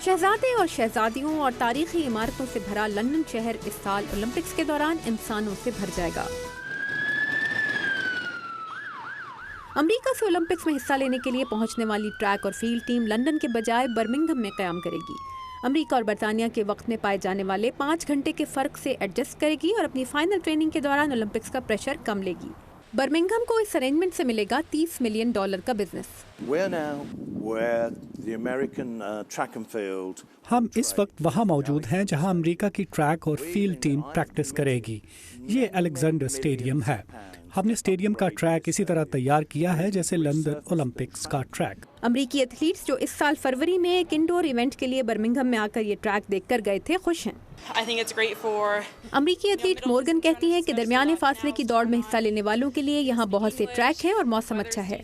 शहजादे और शहजादियों और तारीखी इमारतों से भरा लंदन शहर इस साल ओलंपिक्स के दौरान इंसानों से भर जाएगा। अमेरिका से ओलंपिक्स में हिस्सा लेने के लिए पहुंचने वाली ट्रैक और फील्ड टीम लंदन के बजाय बर्मिंघम में क़याम करेगी। अमेरिका और बरतानिया के वक्त में पाए जाने वाले 5 घंटे के फर्क से एडजस्ट करेगी और अपनी फाइनल ट्रेनिंग के दौरान ओलंपिक्स का प्रेशर कम लेगी। बर्मिंघम को इस अरेंजमेंट से मिलेगा $30 मिलियन का बिजनेस। हम इस वक्त वहाँ मौजूद हैं जहाँ अमेरिका की ट्रैक और फील्ड टीम प्रैक्टिस करेगी। ये अलेक्जेंडर स्टेडियम है। हमने स्टेडियम का ट्रैक इसी तरह तैयार किया है जैसे लंदन ओलंपिक्स का ट्रैक। अमेरिकी एथलीट्स जो इस साल फरवरी में एक इंडोर इवेंट के लिए बर्मिंघम में आकर ये ट्रैक देखकर गए थे, खुश हैं। अमेरिकी एथलीट मोर्गन कहती हैं कि दरमियाने फासले की दौड़ में हिस्सा लेने वालों के लिए यहाँ बहुत से ट्रैक हैं और मौसम अच्छा है।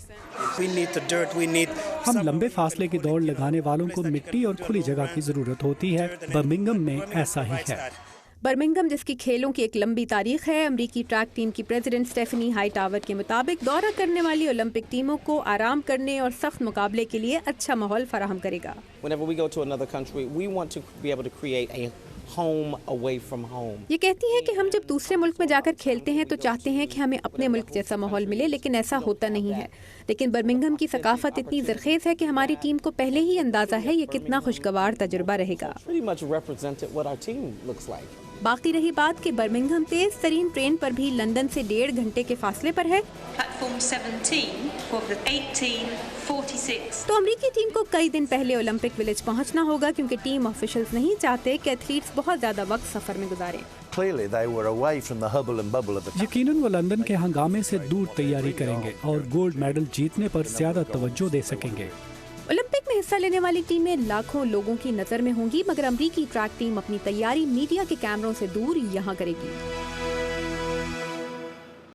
हम लंबे फासले की दौड़ लगाने वालों को मिट्टी और खुली जगह की जरूरत होती है। बर्मिंघम में ऐसा ही है। बर्मिंघम जिसकी खेलों की एक लंबी तारीख है, अमेरिकी ट्रैक टीम की प्रेसिडेंट स्टेफनी हाईटावर के मुताबिक दौरा करने वाली ओलंपिक टीमों को आराम करने और सख्त मुकाबले के लिए अच्छा माहौल फराहम करेगा। ये कहती है कि हम जब दूसरे मुल्क में जाकर खेलते हैं तो चाहते हैं कि हमें अपने मुल्क जैसा माहौल मिले, लेकिन ऐसा होता नहीं है। लेकिन बर्मिंघम की सकाफत इतनी ज़रखेज़ है कि हमारी टीम को पहले ही अंदाजा है ये कितना खुशगवार तजुर्बा रहेगा। बाकी रही बात कि बर्मिंघम तेज तरीन ट्रेन पर भी लंदन से 1.5 घंटे के फासले पर है। तो अमेरिकी टीम को कई दिन पहले ओलंपिक विलेज पहुंचना होगा क्योंकि टीम ऑफिशियल्स नहीं चाहते कि एथलीट्स बहुत ज्यादा वक्त सफर में गुजारें। यकीनन वो लंदन के हंगामे से दूर तैयारी करेंगे और गोल्ड मेडल जीतने पर ज्यादा तवज्जो दे सकेंगे। ओलंपिक में हिस्सा लेने वाली टीमें लाखों लोगों की नजर में होंगी, मगर अमेरिकी ट्रैक टीम अपनी तैयारी मीडिया के कैमरों से दूर यहाँ करेगी।